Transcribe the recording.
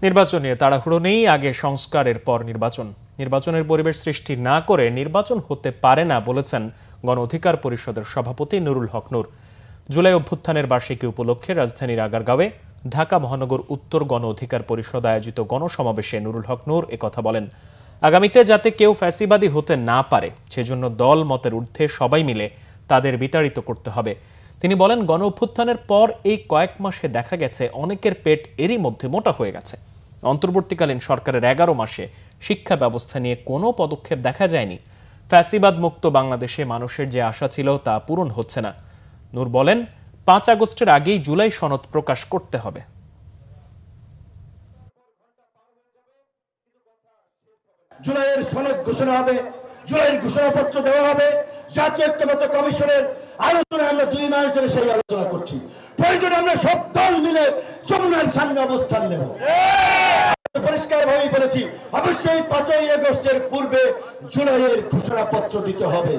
নির্বাচন নিয়ে তাড়াহুড়ো নেই, আগে সংস্কারের পর নির্বাচন। নির্বাচনের পরিবেশ সৃষ্টি না করে নির্বাচন হতে পারে না বলেছেন গণ অধিকার পরিষদের সভাপতি নুরুল হক নূর। জুলাই অভ্যুত্থানের বার্ষিকী উপলক্ষে রাজধানীর আগারগাঁওয়ে ঢাকা মহানগর উত্তর গণ অধিকার পরিষদ আয়োজিত গণসমাবেশে নুরুল হক নূর একথা বলেন। আগামীতে যাতে কেউ ফ্যাসিবাদী হতে না পারে সেজন্য দল মতের ঊর্ধ্বে সবাই মিলে তাদের বিতাড়িত করতে হবে। তিনি বলেন, গণ অভ্যুত্থানের পর এই কয়েক মাসে দেখা গেছে অনেকের পেট এরই মধ্যে মোটা হয়ে গেছে। অন্তর্বর্তীকালীন সরকারের 11 মাসে শিক্ষা ব্যবস্থা নিয়ে কোনো পদক্ষেপ দেখা যায়নি। ফ্যাসিবাদ মুক্ত বাংলাদেশে মানুষের যে আশা ছিল তা পূরণ হচ্ছে না। নূর বলেন, 5 আগস্টের আগেই জুলাই সনদ প্রকাশ করতে হবে। জুলাইয়ের সনদ ঘোষণা হবে, জুলাইয়ের ঘোষণাপত্র দেওয়া হবে। জাতীয় ঐক্যমত্য কমিশনের আলোচনা আমরা 2 মাস ধরে সেই আলোচনা করছি। প্রয়োজনে আমরা সব দল মিলে যমুনার সামনে অবস্থান নেব। পরিষ্কার ভাবেই বলেছি, অবশ্যই 5ই আগস্টের পূর্বে জুলাইয়ের ঘোষণাপত্র দিতে হবে।